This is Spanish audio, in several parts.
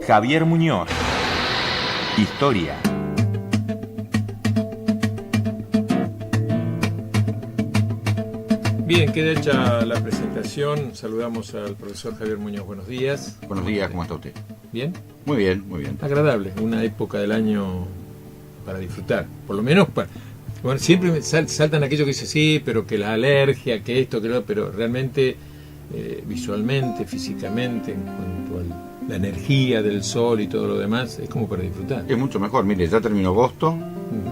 Javier Muñoz. Historia. Bien, queda hecha la presentación. Saludamos al profesor Javier Muñoz. Buenos días. Buenos días, ¿cómo está usted? ¿Bien? Muy bien, muy bien. Agradable, una época del año para disfrutar. Por lo menos, bueno, siempre me saltan aquellos que dicen sí, pero que la alergia, que esto, que lo, pero realmente visualmente, físicamente, en cuanto a la energía del sol y todo lo demás, es como para disfrutar. Es mucho mejor. Mire, ya terminó agosto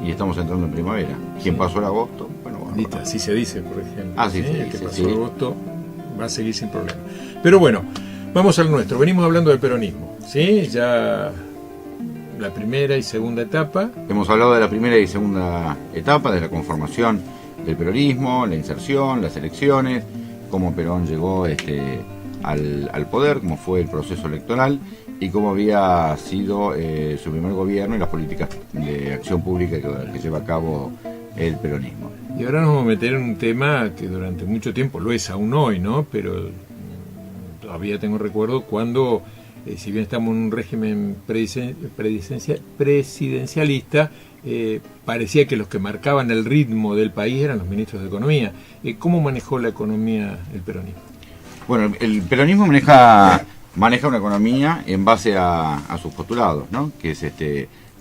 y estamos entrando en primavera. ¿Quién pasó el agosto? Bueno, Listo, así se dice, por ejemplo. Sí, El que pasó sí. agosto va a seguir sin problema. Pero bueno, vamos al nuestro. Venimos hablando del peronismo, ¿sí? Ya la primera y segunda etapa. Hemos hablado de la primera y segunda etapa, de la conformación del peronismo, la inserción, las elecciones, cómo Perón llegó al poder, cómo fue el proceso electoral y cómo había sido su primer gobierno y las políticas de acción pública que lleva a cabo el peronismo. Y ahora nos vamos a meter en un tema que durante mucho tiempo lo es aún hoy, ¿no? Pero todavía tengo recuerdo cuando, si bien estamos en un régimen presidencialista, parecía que los que marcaban el ritmo del país eran los ministros de Economía. ¿Cómo manejó la economía el peronismo? Bueno, el peronismo maneja una economía en base a sus postulados, ¿no? Que es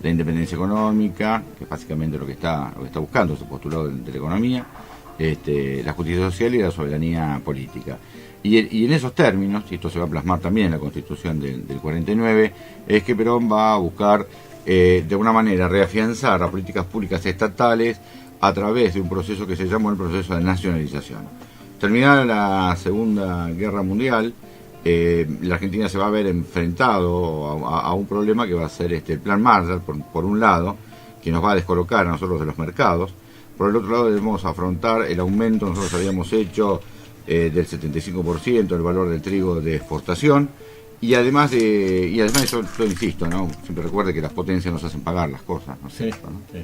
la independencia económica, que es básicamente lo que está buscando, su postulado de la economía, la justicia social y la soberanía política. Y en esos términos, y esto se va a plasmar también en la Constitución del 49, es que Perón va a buscar de alguna manera reafianzar las políticas públicas estatales a través de un proceso que se llamó el proceso de nacionalización. Terminada la Segunda Guerra Mundial, la Argentina se va a ver enfrentado a un problema que va a ser el Plan Marshall, por un lado, que nos va a descolocar a nosotros de los mercados. Por el otro lado debemos afrontar el aumento, nosotros habíamos hecho del 75% el valor del trigo de exportación, y además yo insisto, ¿no? Siempre recuerde que las potencias nos hacen pagar las cosas, ¿no es cierto? ¿No? Sí.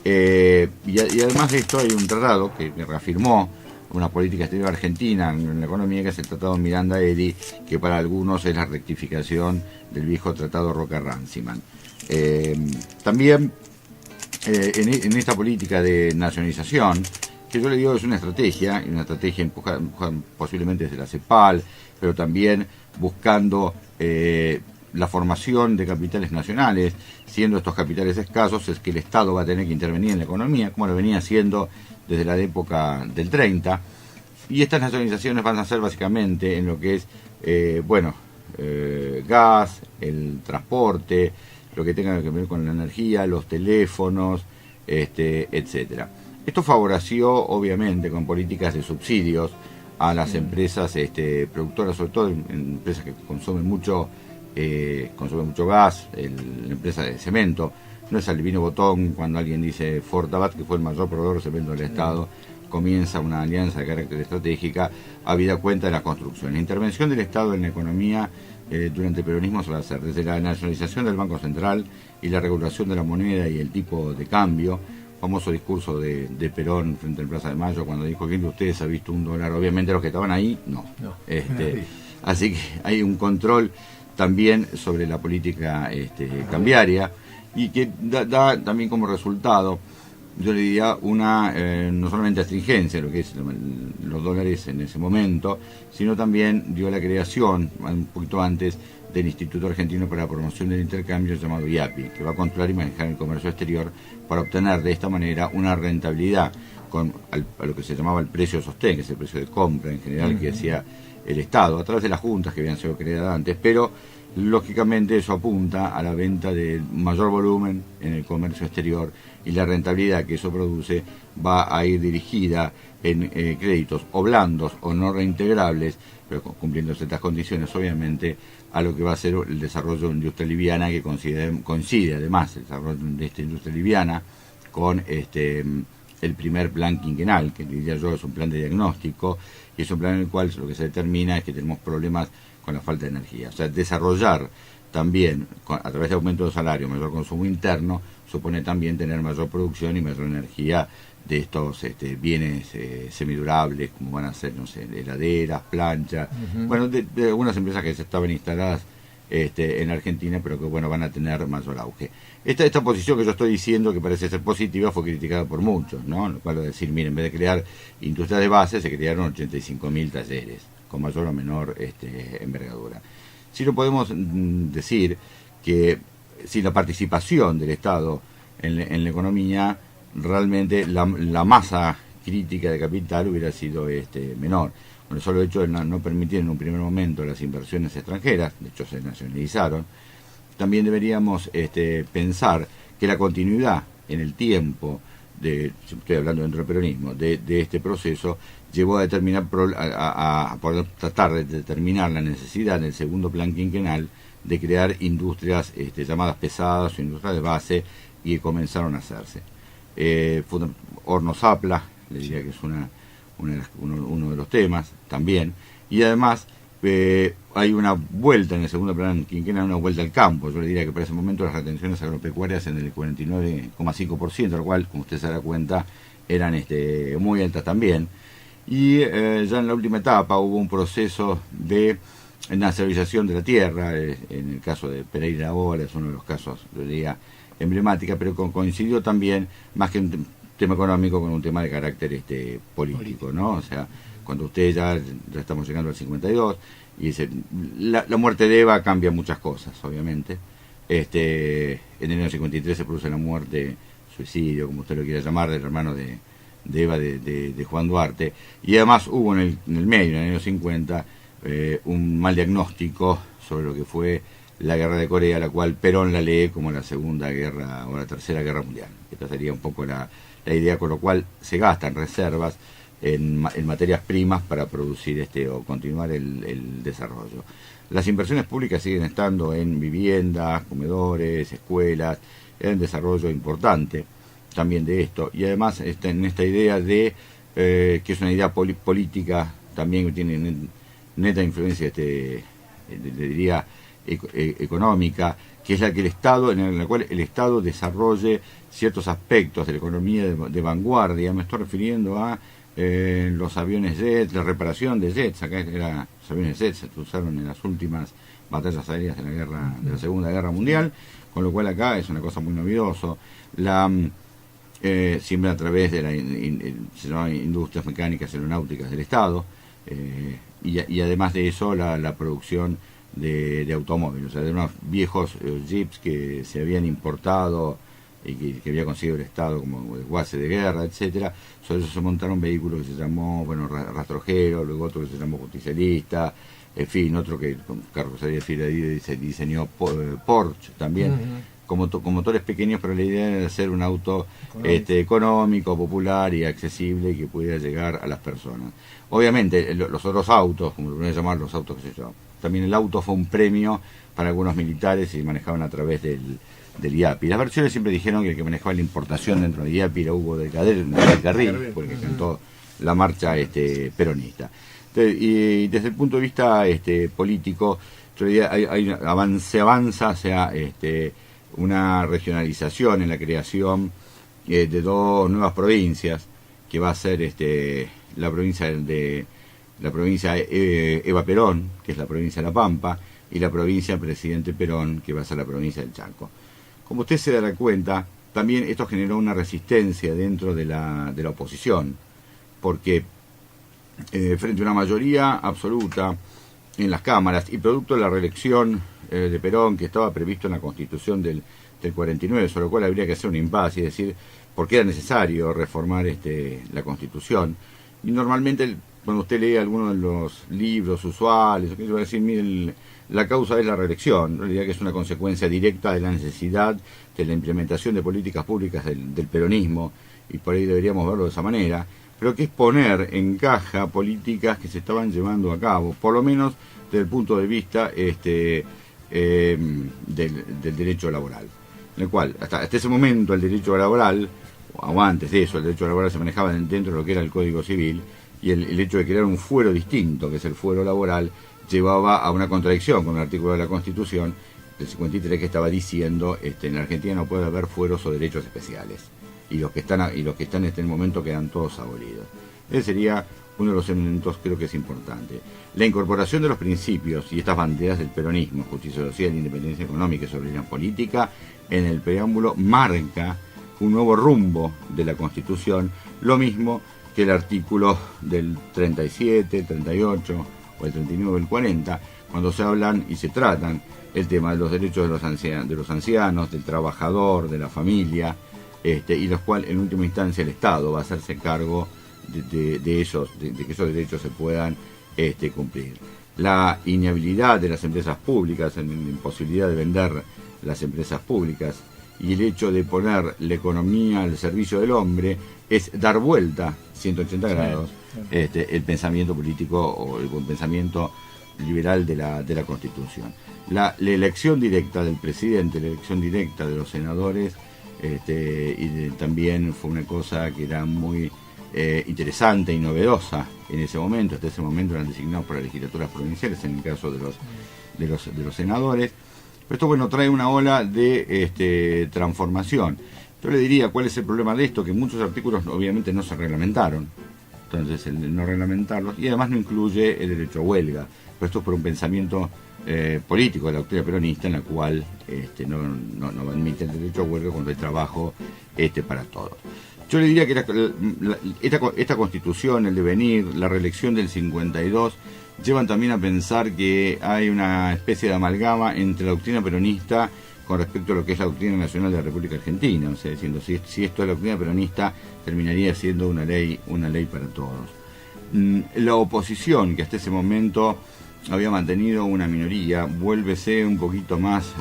Y además de esto hay un tratado que reafirmó una política exterior argentina en la economía, que es el Tratado Miranda-Eddy, que para algunos es la rectificación del viejo Tratado Roca-Runciman. También en esta política de nacionalización, que yo le digo es una estrategia, y una estrategia empujada posiblemente desde la CEPAL, pero también buscando la formación de capitales nacionales, siendo estos capitales escasos, es que el Estado va a tener que intervenir en la economía, como lo venía haciendo desde la época del 30, y estas nacionalizaciones van a ser básicamente en lo que es, gas, el transporte, lo que tenga que ver con la energía, los teléfonos, etcétera. Esto favoreció, obviamente, con políticas de subsidios a las empresas productoras, sobre todo empresas que consumen mucho gas, la empresa de cemento. No es Albino Botón cuando alguien dice Fortabat, que fue el mayor proveedor de cemento del Estado, comienza una alianza de carácter estratégica, habida cuenta de la construcción. La intervención del Estado en la economía durante el peronismo se va a hacer desde la nacionalización del Banco Central y la regulación de la moneda y el tipo de cambio. Famoso discurso de Perón frente al Plaza de Mayo cuando dijo: ¿quién de ustedes ha visto $1? Obviamente los que estaban ahí, no. Así que hay un control también sobre la política cambiaria, y que da también como resultado, yo le diría, no solamente astringencia, lo que es los dólares en ese momento, sino también dio la creación, un poquito antes, del Instituto Argentino para la Promoción del Intercambio, llamado IAPI, que va a controlar y manejar el comercio exterior para obtener de esta manera una rentabilidad a lo que se llamaba el precio sostén, que es el precio de compra en general que hacía el Estado, a través de las juntas que habían sido creadas antes, pero lógicamente eso apunta a la venta de mayor volumen en el comercio exterior, y la rentabilidad que eso produce va a ir dirigida en créditos o blandos o no reintegrables, pero cumpliendo ciertas condiciones, obviamente, a lo que va a ser el desarrollo de industria liviana, que coincide además el desarrollo de esta industria liviana con el primer plan quinquenal, que diría yo es un plan de diagnóstico, y es un plan en el cual lo que se determina es que tenemos problemas con la falta de energía. O sea, desarrollar también, a través de aumento de salario, mayor consumo interno, supone también tener mayor producción y mayor energía de estos bienes semidurables, como van a ser, no sé, heladeras, planchas, bueno, de algunas empresas que estaban instaladas en Argentina, pero que bueno, van a tener mayor auge. Esta posición que yo estoy diciendo, que parece ser positiva, fue criticada por muchos, ¿no? Lo cual es decir, miren, en vez de crear industrias de base, se crearon 85.000 talleres, con mayor o menor envergadura. Sí lo podemos decir que si la participación del Estado en la economía, realmente la masa crítica de capital hubiera sido menor. Con el solo hecho de no permitir en un primer momento las inversiones extranjeras, de hecho se nacionalizaron, también deberíamos pensar que la continuidad en el tiempo, estoy hablando dentro del peronismo, de este proceso, llevó a determinar, a tratar de determinar la necesidad en el segundo plan quinquenal de crear industrias llamadas pesadas o industrias de base, y comenzaron a hacerse. Hornos Zapla, le diría que es uno de los temas también, y además hay una vuelta en el segundo plan quinquenal, una vuelta al campo. Yo le diría que para ese momento las retenciones agropecuarias en el 49,5%, lo cual, como usted se da cuenta, eran muy altas también. Y ya en la última etapa hubo un proceso de nacionalización de la tierra, en el caso de Pereira ahora es uno de los casos, yo diría, emblemática, pero coincidió también, más que un tema económico, con un tema de carácter político, ¿no? O sea, cuando usted ya estamos llegando al 52, y dice, la muerte de Eva cambia muchas cosas, obviamente. En el año 53 se produce la muerte, suicidio, como usted lo quiera llamar, del hermano de Eva, de Juan Duarte, y además hubo en el medio, en el año 50, un mal diagnóstico sobre lo que fue la guerra de Corea, la cual Perón la lee como la Segunda Guerra o la Tercera Guerra Mundial. Esta sería un poco la idea, con lo cual se gastan reservas en materias primas para producir o continuar el desarrollo. Las inversiones públicas siguen estando en viviendas, comedores, escuelas, en desarrollo importante también de esto, y además en esta idea de que es una idea política también que tiene neta influencia, le diría, económica, que es la que el Estado, en la cual el Estado desarrolle ciertos aspectos de la economía de vanguardia. Me estoy refiriendo a los aviones jet, la reparación de jets. Acá los aviones jet se usaron en las últimas batallas aéreas de la Segunda Guerra Mundial, con lo cual acá es una cosa muy novedoso. Siempre a través de se llama industrias mecánicas aeronáuticas del Estado, y además de eso la producción de automóviles, o sea, de unos viejos jeeps que se habían importado y que había conseguido el Estado como base de guerra, etcétera. Sobre eso se montaron vehículos que se llamó, rastrojero, luego otro que se llamó justicialista, en fin, otro que con carrocería diseñó Porsche también, con motores pequeños, pero la idea era hacer un auto económico, popular y accesible, y que pudiera llegar a las personas. Obviamente los otros autos, como lo voy a llamar, los autos que se llaman, también el auto fue un premio para algunos militares y manejaban a través del IAPI. Las versiones siempre dijeron que el que manejaba la importación dentro del IAPI era Hugo del Carril, porque cantó la marcha peronista. Entonces, y desde el punto de vista político, se avanza hacia una regionalización en la creación de dos nuevas provincias, que va a ser la provincia Eva Perón, que es la provincia de La Pampa, y la provincia Presidente Perón, que va a ser la provincia del Chaco. Como usted se dará cuenta, también esto generó una resistencia dentro de la oposición, porque frente a una mayoría absoluta en las cámaras, y producto de la reelección de Perón, que estaba previsto en la Constitución del 49, sobre lo cual habría que hacer un impasse, y decir por qué era necesario reformar la Constitución. Y normalmente, cuando usted lee algunos de los libros usuales, va a decir, miren, la causa es la reelección. En realidad que es una consecuencia directa de la necesidad de la implementación de políticas públicas del peronismo, y por ahí deberíamos verlo de esa manera, pero que es poner en caja políticas que se estaban llevando a cabo, por lo menos desde el punto de vista del derecho laboral, en el cual hasta ese momento el derecho laboral, o antes de eso, el derecho laboral se manejaba dentro de lo que era el Código Civil, y el hecho de crear un fuero distinto, que es el fuero laboral, llevaba a una contradicción con el artículo de la Constitución del 53, que estaba diciendo en la Argentina no puede haber fueros o derechos especiales, y los que están en este momento quedan todos abolidos. Ese sería uno de los elementos creo que es importante. La incorporación de los principios y estas banderas del peronismo, justicia social, independencia económica y soberanía política, en el preámbulo marca un nuevo rumbo de la Constitución, lo mismo que el artículo del 37, el 38 o el 39 o el 40, cuando se hablan y se tratan el tema de los derechos de los ancianos, del trabajador, de la familia, y los cuales en última instancia el Estado va a hacerse cargo de que esos derechos se puedan cumplir. La inhabilidad de las empresas públicas, la imposibilidad de vender las empresas públicas y el hecho de poner la economía al servicio del hombre es dar vuelta 180 grados el pensamiento político o el pensamiento liberal de la Constitución. La elección directa del presidente, la elección directa de los senadores, también fue una cosa que era muy interesante y novedosa en ese momento. Hasta ese momento eran designados por las legislaturas provinciales, en el caso de los senadores. Pero esto, bueno, trae una ola de transformación. Yo le diría cuál es el problema de esto, que muchos artículos obviamente no se reglamentaron. Entonces, el no reglamentarlos, y además no incluye el derecho a huelga. Pero esto es por un pensamiento político de la doctrina peronista, en la cual no admite el derecho a huelga cuando hay trabajo para todos. Yo le diría que esta Constitución, el devenir, la reelección del 52, llevan también a pensar que hay una especie de amalgama entre la doctrina peronista con respecto a lo que es la doctrina nacional de la República Argentina. O sea, diciendo, si esto es la doctrina peronista, terminaría siendo una ley para todos. La oposición, que hasta ese momento había mantenido una minoría, vuélvese un poquito más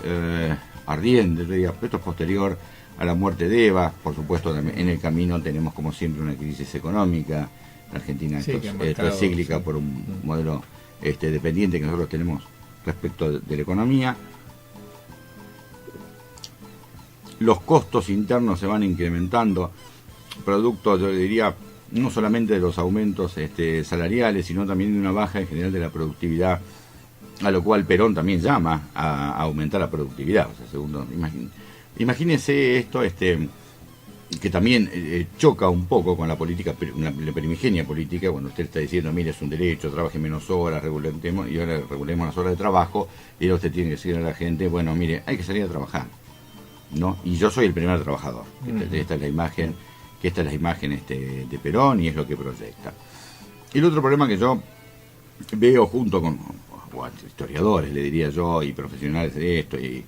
ardiente. Yo diría, esto es posterior a la muerte de Eva. Por supuesto, en el camino tenemos como siempre una crisis económica. La Argentina esto es cíclica por un modelo dependiente que nosotros tenemos respecto de la economía. Los costos internos se van incrementando, producto, yo diría, no solamente de los aumentos salariales, sino también de una baja en general de la productividad, a lo cual Perón también llama a aumentar la productividad. O sea, segundo, imagínese esto, que también choca un poco con la política, la primigenia política, cuando usted está diciendo, mire, es un derecho, trabaje menos horas, regulemos las horas de trabajo, y ahora usted tiene que decir a la gente, bueno, mire, hay que salir a trabajar, ¿no? Y yo soy el primer trabajador. Esta es la imagen, de Perón, y es lo que proyecta. Y el otro problema que yo veo junto con historiadores, le diría yo, y profesionales de esto, y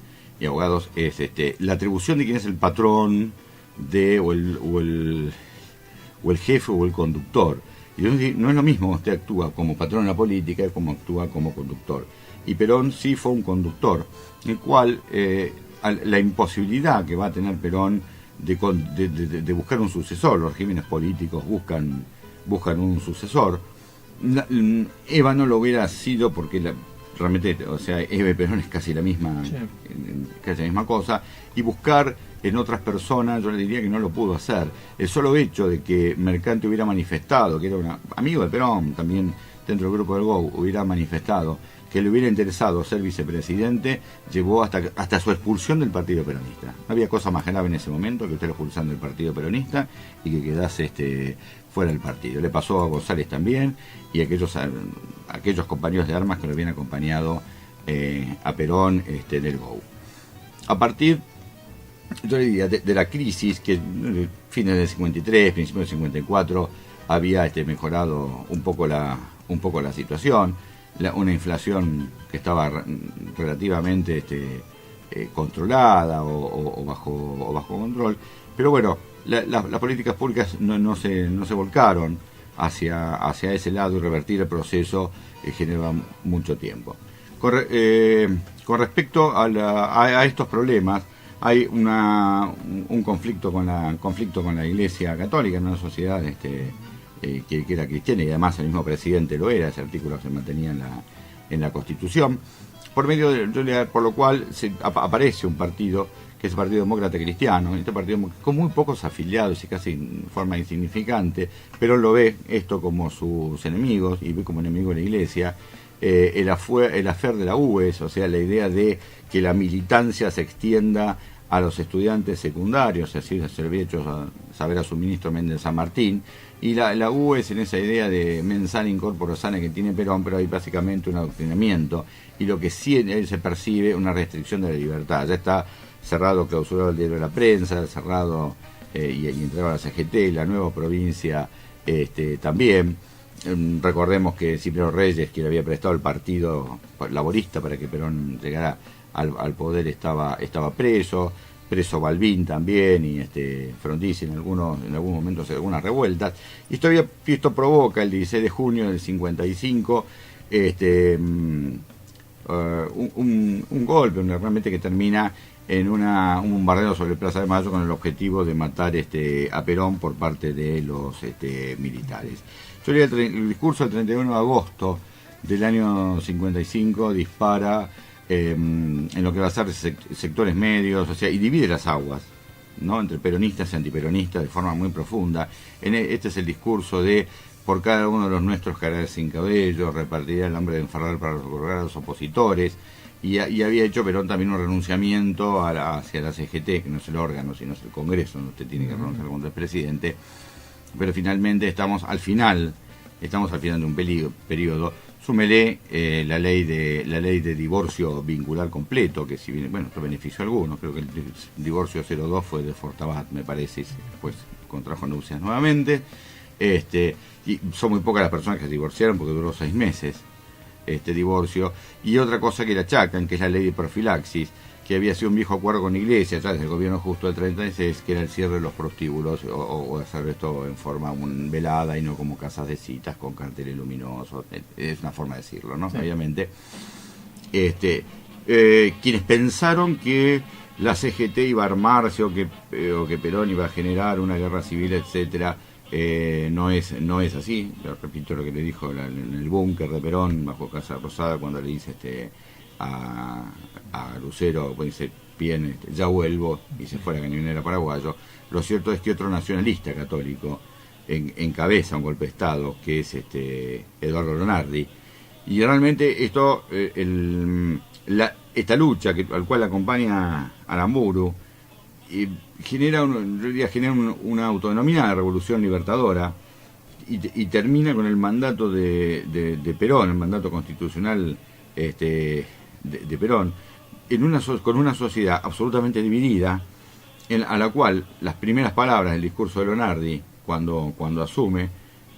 abogados, es la atribución de quién es el patrón o el jefe o el conductor. Y no es lo mismo, usted actúa como patrón en la política como actúa como conductor. Y Perón sí fue un conductor, el cual la imposibilidad que va a tener Perón de buscar un sucesor, los regímenes políticos buscan un sucesor. Eva no lo hubiera sido porque realmente, o sea, Eva y Perón es casi la misma cosa, y buscar en otras personas, yo le diría que no lo pudo hacer. El solo hecho de que Mercante hubiera manifestado, que era un amigo de Perón, también dentro del grupo del GO, hubiera manifestado que le hubiera interesado ser vicepresidente, llevó hasta su expulsión del Partido Peronista. No había cosa más grave en ese momento que usted expulsando del Partido Peronista y que quedase fuera del partido. Le pasó a González también, y aquellos compañeros de armas que lo habían acompañado a Perón del GO. A partir, yo le diría, de la crisis, que fines del 53, principios del 54, había mejorado un poco la situación, una inflación que estaba relativamente controlada o bajo control, pero bueno, las políticas públicas no se volcaron hacia ese lado, y revertir el proceso genera mucho tiempo. Con respecto a estos problemas, hay un conflicto con la Iglesia Católica en una sociedad que era cristiana, y además el mismo presidente lo era. Ese artículo se mantenía en la Constitución, por lo cual aparece un partido que es el Partido Demócrata Cristiano, este partido con muy pocos afiliados y casi en forma insignificante, pero lo ve esto como sus enemigos, y ve como enemigo de la Iglesia. El afer de la UES, o sea, la idea de que la militancia se extienda a los estudiantes secundarios, así se lo había hecho saber a su ministro Méndez San Martín, Y la U es en esa idea de mens sana in corpore sano que tiene Perón, pero hay básicamente un adoctrinamiento y lo que sí en él se percibe una restricción de la libertad. Ya está cerrado, clausurado el diario de la prensa, cerrado y entregado a la CGT, la nueva provincia también. Recordemos que Cipriano Reyes, quien había prestado el partido laborista para que Perón llegara al poder, estaba preso Balbín también, y Frondizi en algún momento hace algunas revueltas. Y esto provoca el 16 de junio del 55 un golpe, realmente que termina en un bombardeo sobre Plaza de Mayo con el objetivo de matar a Perón por parte de los militares. Yo leí el discurso del 31 de agosto del año 55, dispara en lo que va a ser sectores medios, o sea, y divide las aguas, ¿no?, entre peronistas y antiperonistas de forma muy profunda. Este es el discurso de: por cada uno de los nuestros caerá sin cabello, repartirá el hambre de enferrar para lograr a los opositores. Y había hecho Perón también un renunciamiento hacia la CGT, que no es el órgano, sino es el Congreso, donde usted tiene que renunciar contra el presidente. Pero finalmente estamos al final de un periodo. Súmele la ley de divorcio vincular completo, que si bien, bueno, esto benefició a algunos, creo que el divorcio 02 fue de Fortabat, me parece, y después contrajo nupcias nuevamente. Y son muy pocas las personas que se divorciaron porque duró 6 meses divorcio. Y otra cosa que le achacan, que es la ley de profilaxis, que había sido un viejo acuerdo con la Iglesia, ya desde el gobierno justo del 36, que era el cierre de los prostíbulos, o hacer esto en forma velada y no como casas de citas con carteles luminosos. Es una forma de decirlo, ¿no? Sí. Obviamente. Quienes pensaron que la CGT iba a armarse o que Perón iba a generar una guerra civil, etcétera, no es así. Yo repito lo que le dijo en el búnker de Perón bajo Casa Rosada cuando le dice a Lucero, pues dice: bien, ya vuelvo, y se fue a la cañonera paraguayo. Lo cierto es que otro nacionalista católico encabeza un golpe de Estado, que es Eduardo Lonardi, y realmente esto esta lucha al cual acompaña Aramburu genera una autodenominada revolución libertadora y termina con el mandato de Perón, el mandato constitucional de Perón, con una sociedad absolutamente dividida, a la cual las primeras palabras del discurso de Lonardi cuando asume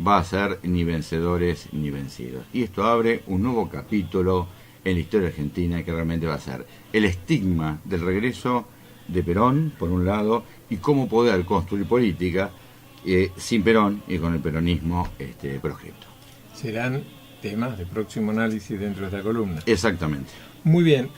va a ser: ni vencedores ni vencidos. Y esto abre un nuevo capítulo en la historia argentina, que realmente va a ser el estigma del regreso de Perón, por un lado, y cómo poder construir política sin Perón y con el peronismo proscripto. Serán temas de próximo análisis dentro de esta columna. Exactamente. Muy bien.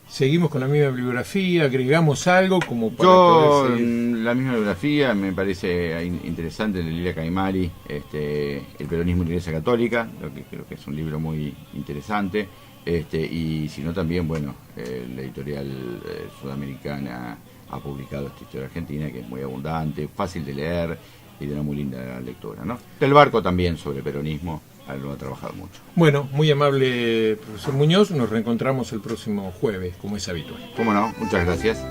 Seguimos con la misma bibliografía, agregamos algo como para Yo, poder seguir. La misma bibliografía, me parece interesante, de Lilia Caimari, El peronismo y la Iglesia Católica, lo que creo que es un libro muy interesante. Y si no también, bueno, la editorial sudamericana ha publicado esta historia argentina, que es muy abundante, fácil de leer y de una muy linda lectura, ¿no? El Barco también, sobre peronismo, lo ha trabajado mucho. Bueno, muy amable profesor Muñoz, nos reencontramos el próximo jueves, como es habitual. ¿Cómo no? Muchas gracias.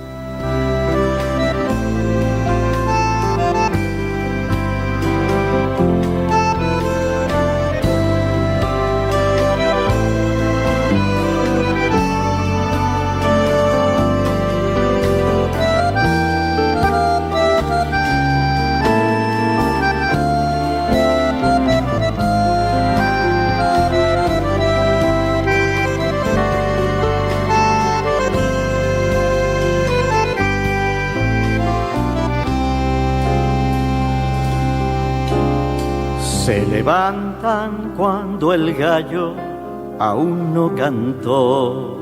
Se levantan cuando el gallo aún no cantó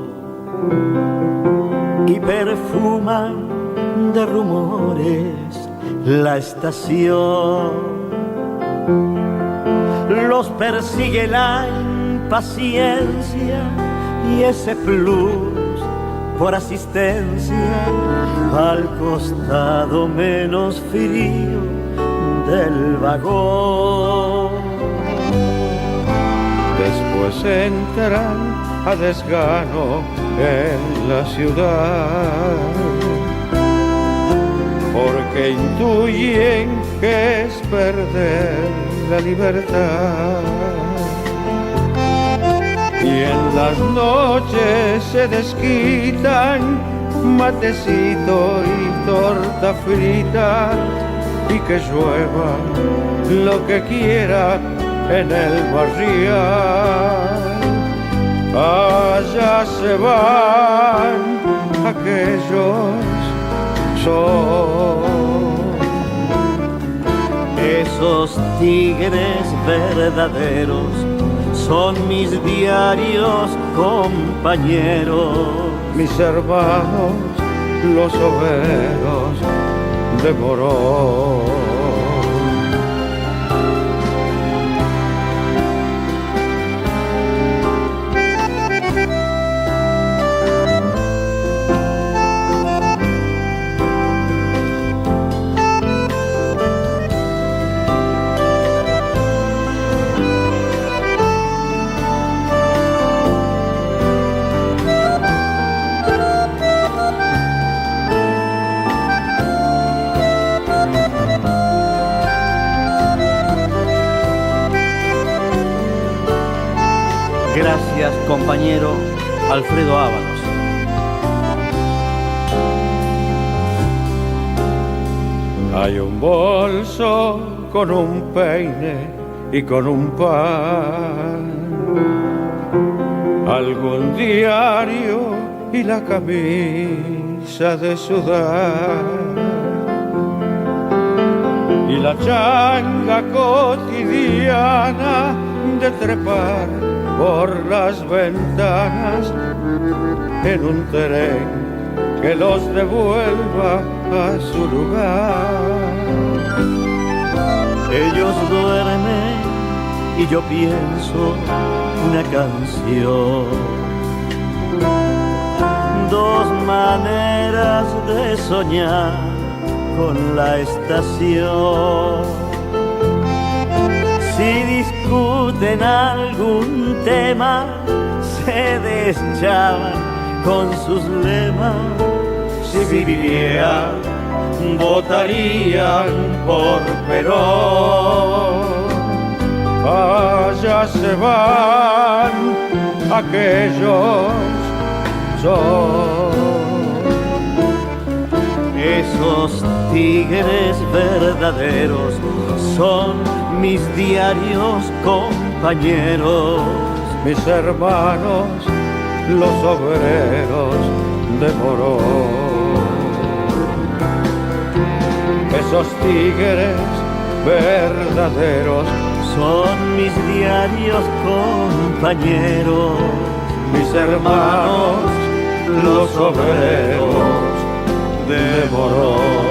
y perfuman de rumores la estación. Los persigue la impaciencia y ese plus por asistencia al costado menos frío del vagón. Después entran a desgano en la ciudad porque intuyen que es perder la libertad. Y en las noches se desquitan matecito y torta frita, y que llueva lo que quiera en el barrial. Allá se van aquellos son esos tigres verdaderos, son mis diarios compañeros, mis hermanos, los obreros de Morón. Gracias, compañero Alfredo Ábalos. Hay un bolso con un peine y con un pan, algún diario y la camisa de sudar, y la changa cotidiana de trepar por las ventanas en un tren que los devuelva a su lugar. Ellos duermen y yo pienso una canción, dos maneras de soñar con la estación. Si discuten algún tema, se deschavan con sus lemas. Si vivieran, votarían por Perón. Allá se van aquellos son esos tigres verdaderos, son mis diarios compañeros, mis hermanos, los obreros de Morón. Esos tigres verdaderos son mis diarios compañeros, mis hermanos, los obreros de Morón.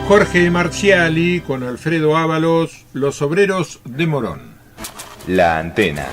Jorge Marciali con Alfredo Ábalos, Los Obreros de Morón. La Antena.